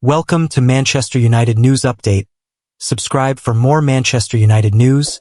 Welcome to Manchester United News Update. Subscribe for more Manchester United news,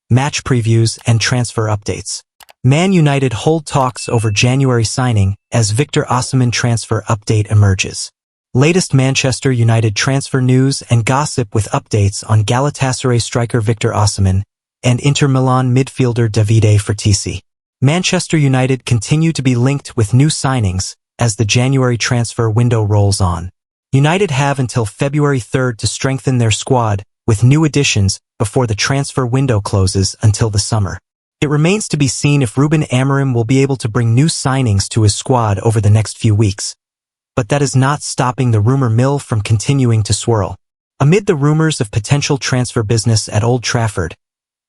match previews, and transfer updates. Man United hold talks over January signing as Victor Osimhen transfer update emerges. Latest Manchester United transfer news and gossip with updates on Galatasaray striker Victor Osimhen and Inter Milan midfielder Davide Fratesi. Manchester United continue to be linked with new signings as the January transfer window rolls on. United have until February 3rd to strengthen their squad with new additions before the transfer window closes until the summer. It remains to be seen if Ruben Amorim will be able to bring new signings to his squad over the next few weeks. But that is not stopping the rumor mill from continuing to swirl. Amid the rumors of potential transfer business at Old Trafford,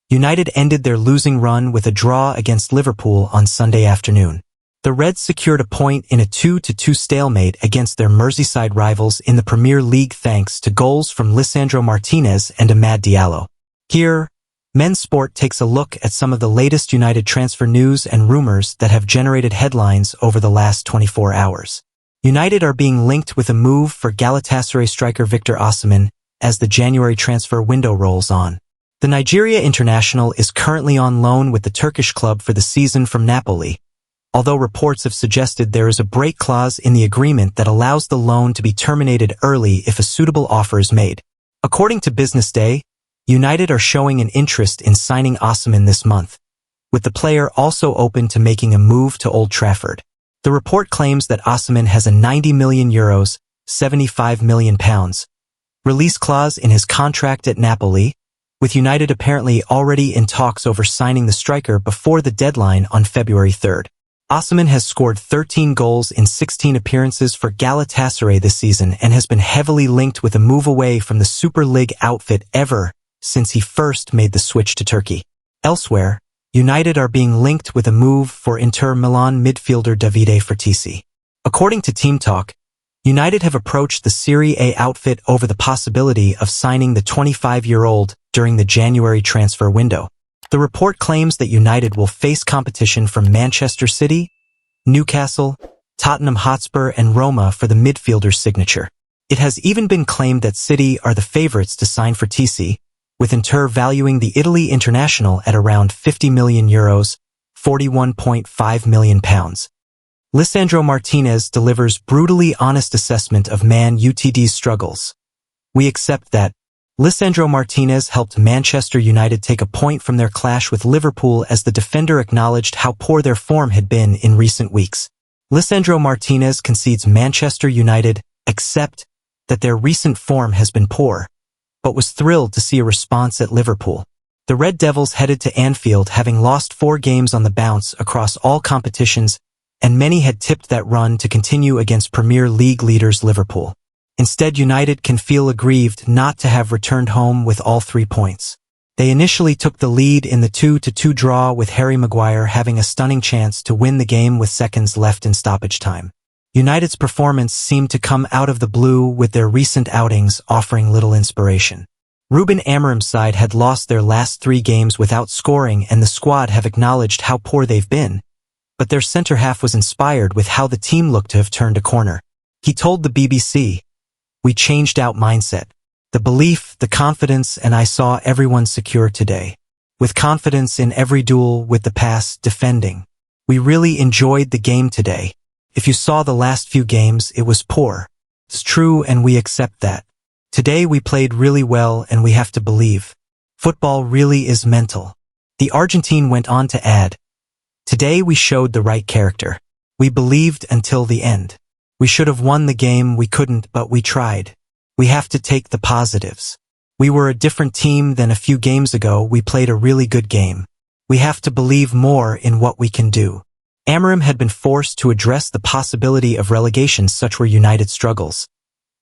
United ended their losing run with a draw against Liverpool on Sunday afternoon. The Reds secured a point in a 2-2 stalemate against their Merseyside rivals in the Premier League thanks to goals from Lisandro Martinez and Amad Diallo. Here, Men's Sport takes a look at some of the latest United transfer news and rumors that have generated headlines over the last 24 hours. United are being linked with a move for Galatasaray striker Victor Osimhen as the January transfer window rolls on. The Nigeria international is currently on loan with the Turkish club for the season from Napoli, although reports have suggested there is a break clause in the agreement that allows the loan to be terminated early if a suitable offer is made. According to Business Day, United are showing an interest in signing Osimhen this month, with the player also open to making a move to Old Trafford. The report claims that Osimhen has a €90 million, £75 million, release clause in his contract at Napoli, with United apparently already in talks over signing the striker before the deadline on February 3rd. Osimhen has scored 13 goals in 16 appearances for Galatasaray this season and has been heavily linked with a move away from the Super League outfit ever since he first made the switch to Turkey. Elsewhere, United are being linked with a move for Inter Milan midfielder Davide Fratesi. According to Team Talk, United have approached the Serie A outfit over the possibility of signing the 25-year-old during the January transfer window. The report claims that United will face competition from Manchester City, Newcastle, Tottenham Hotspur and Roma for the midfielder's signature. It has even been claimed that City are the favourites to sign Fratesi, with Inter valuing the Italy international at around €50 million, £41.5 million. Lisandro Martinez delivers brutally honest assessment of Man Utd's struggles. We accept that Lisandro Martinez helped Manchester United take a point from their clash with Liverpool as the defender acknowledged how poor their form had been in recent weeks. Lisandro Martinez concedes Manchester United accept that their recent form has been poor, but was thrilled to see a response at Liverpool. The Red Devils headed to Anfield having lost 4 games on the bounce across all competitions, and many had tipped that run to continue against Premier League leaders Liverpool. Instead, United can feel aggrieved not to have returned home with all 3 points. They initially took the lead in the 2-2 draw with Harry Maguire having a stunning chance to win the game with seconds left in stoppage time. United's performance seemed to come out of the blue with their recent outings offering little inspiration. Ruben Amorim's side had lost their last 3 games without scoring and the squad have acknowledged how poor they've been, but their centre half was inspired with how the team looked to have turned a corner. He told the BBC, "We changed out mindset. The belief, the confidence, and I saw everyone secure today. With confidence in every duel with the pass, defending. We really enjoyed the game today. If you saw the last few games, it was poor. It's true and we accept that. Today we played really well and we have to believe. Football really is mental." The Argentine went on to add, "Today we showed the right character. We believed until the end. We should have won the game, we couldn't, but we tried. We have to take the positives. We were a different team than a few games ago, we played a really good game. We have to believe more in what we can do." Amorim had been forced to address the possibility of relegation, such were United's struggles.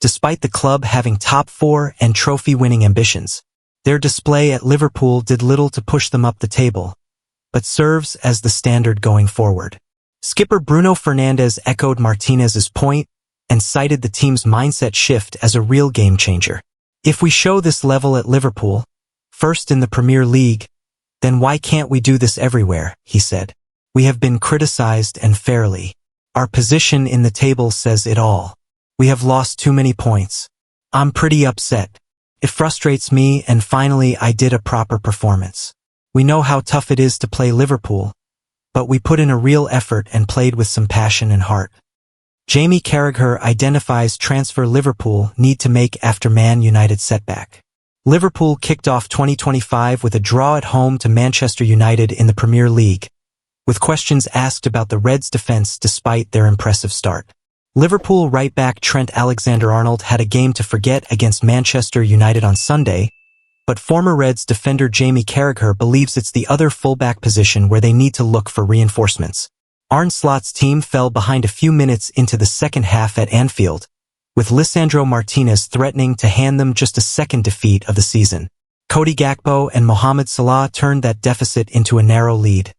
Despite the club having top 4 and trophy-winning ambitions, their display at Liverpool did little to push them up the table, but serves as the standard going forward. Skipper Bruno Fernandes echoed Martinez's point and cited the team's mindset shift as a real game-changer. "If we show this level at Liverpool, first in the Premier League, then why can't we do this everywhere?" he said. "We have been criticized and fairly. Our position in the table says it all. We have lost too many points. I'm pretty upset. It frustrates me, and finally I did a proper performance. We know how tough it is to play Liverpool, but we put in a real effort and played with some passion and heart. Jamie Carragher identifies transfer Liverpool need to make after Man United setback. Liverpool kicked off 2025 with a draw at home to Manchester United in the Premier League, with questions asked about the Reds' defense despite their impressive start. Liverpool right-back Trent Alexander-Arnold had a game to forget against Manchester United on Sunday, but former Reds defender Jamie Carragher believes it's the other fullback position where they need to look for reinforcements. Arne Slot's team fell behind a few minutes into the second half at Anfield, with Lisandro Martinez threatening to hand them just a second defeat of the season. Cody Gakpo and Mohamed Salah turned that deficit into a narrow lead,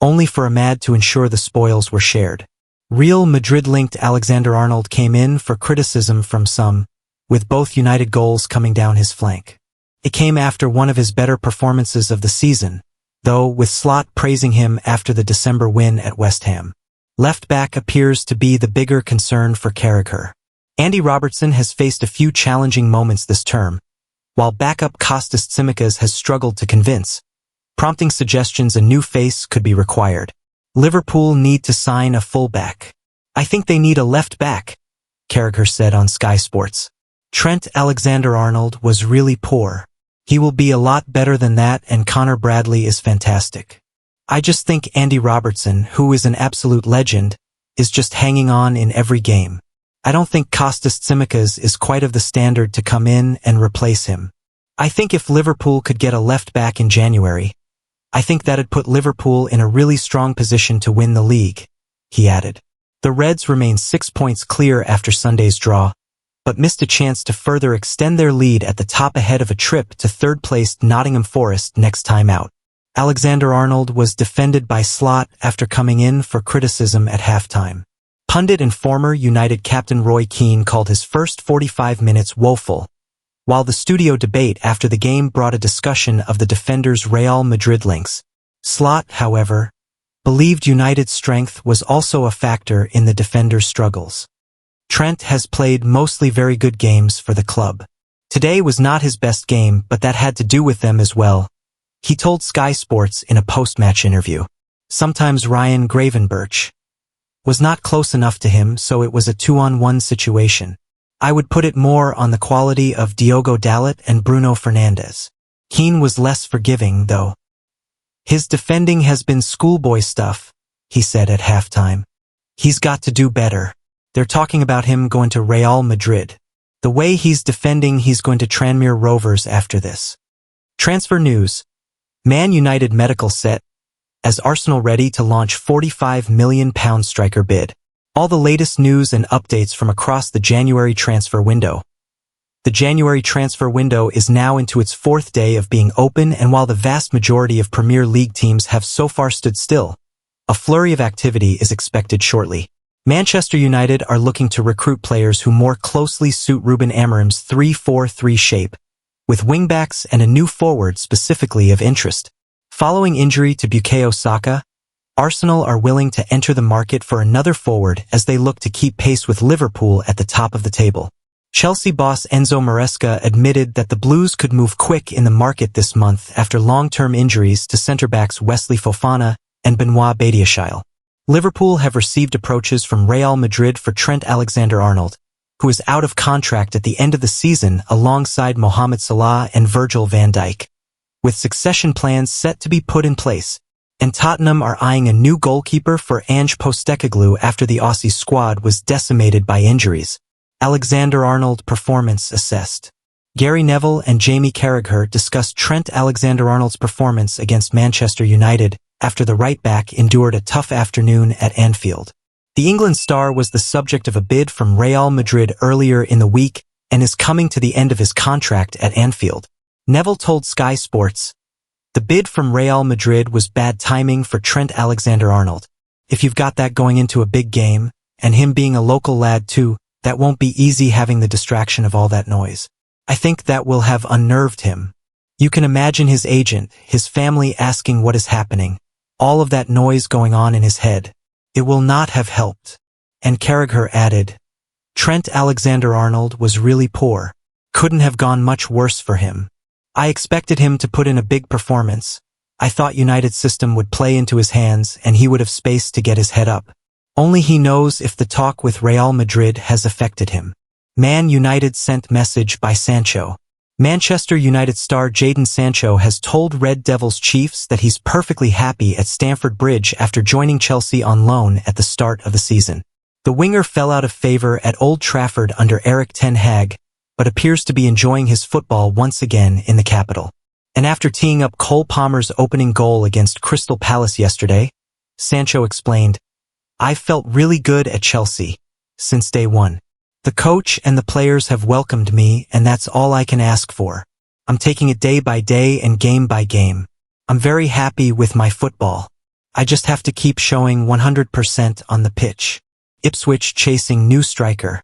only for Ahmad to ensure the spoils were shared. Real Madrid-linked Alexander-Arnold came in for criticism from some, with both United goals coming down his flank. It came after one of his better performances of the season, though, with Slot praising him after the December win at West Ham. Left-back appears to be the bigger concern for Carragher. Andy Robertson has faced a few challenging moments this term, while backup Kostas Tsimikas has struggled to convince, prompting suggestions a new face could be required. Liverpool need to sign a fullback. I think they need a left-back, Carragher said on Sky Sports. Trent Alexander-Arnold was really poor. He will be a lot better than that, and Connor Bradley is fantastic. I just think Andy Robertson, who is an absolute legend, is just hanging on in every game. I don't think Kostas Tsimikas is quite of the standard to come in and replace him. I think if Liverpool could get a left-back in January, I think that'd put Liverpool in a really strong position to win the league, he added. The Reds remain 6 points clear after Sunday's draw, but missed a chance to further extend their lead at the top ahead of a trip to third-placed Nottingham Forest next time out. Alexander-Arnold was defended by Slot after coming in for criticism at halftime. Pundit and former United captain Roy Keane called his first 45 minutes woeful, while the studio debate after the game brought a discussion of the defender's Real Madrid links. Slot, however, believed United's strength was also a factor in the defender's struggles. Trent has played mostly very good games for the club. Today was not his best game, but that had to do with them as well, he told Sky Sports in a post-match interview. Sometimes Ryan Gravenberch was not close enough to him, so it was a 2-on-1 situation. I would put it more on the quality of Diogo Dalot and Bruno Fernandes. Keane was less forgiving, though. His defending has been schoolboy stuff, he said at halftime. He's got to do better. They're talking about him going to Real Madrid. The way he's defending, he's going to Tranmere Rovers after this. Transfer news. Man United medical set as Arsenal ready to launch £45 million striker bid. All the latest news and updates from across the January transfer window. The January transfer window is now into its fourth day of being open, and while the vast majority of Premier League teams have so far stood still, a flurry of activity is expected shortly. Manchester United are looking to recruit players who more closely suit Ruben Amorim's 3-4-3 shape, with wingbacks and a new forward specifically of interest. Following injury to Bukayo Saka, Arsenal are willing to enter the market for another forward as they look to keep pace with Liverpool at the top of the table. Chelsea boss Enzo Maresca admitted that the Blues could move quick in the market this month after long-term injuries to centre-backs Wesley Fofana and Benoit Badiashile. Liverpool have received approaches from Real Madrid for Trent Alexander-Arnold, who is out of contract at the end of the season alongside Mohamed Salah and Virgil van Dijk, with succession plans set to be put in place. And Tottenham are eyeing a new goalkeeper for Ange Postecoglou after the Aussie squad was decimated by injuries. Alexander-Arnold performance assessed. Gary Neville and Jamie Carragher discussed Trent Alexander-Arnold's performance against Manchester United after the right-back endured a tough afternoon at Anfield. The England star was the subject of a bid from Real Madrid earlier in the week and is coming to the end of his contract at Anfield. Neville told Sky Sports, "The bid from Real Madrid was bad timing for Trent Alexander-Arnold. If you've got that going into a big game, and him being a local lad too, that won't be easy having the distraction of all that noise. I think that will have unnerved him. You can imagine his agent, his family asking what is happening, all of that noise going on in his head. It will not have helped." And Carragher added, "Trent Alexander-Arnold was really poor. couldn't have gone much worse for him. I expected him to put in a big performance. I thought United's system would play into his hands and he would have space to get his head up. Only he knows if the talk with Real Madrid has affected him. Man United sent message by Sancho. Manchester United star Jadon Sancho has told Red Devils chiefs that he's perfectly happy at Stamford Bridge after joining Chelsea on loan at the start of the season. The winger fell out of favor at Old Trafford under Erik ten Hag, but appears to be enjoying his football once again in the capital. And after teeing up Cole Palmer's opening goal against Crystal Palace yesterday, Sancho explained, "I've felt really good at Chelsea since day one. The coach and the players have welcomed me, and that's all I can ask for. I'm taking it day by day and game by game. I'm very happy with my football. I just have to keep showing 100% on the pitch." Ipswich chasing new striker.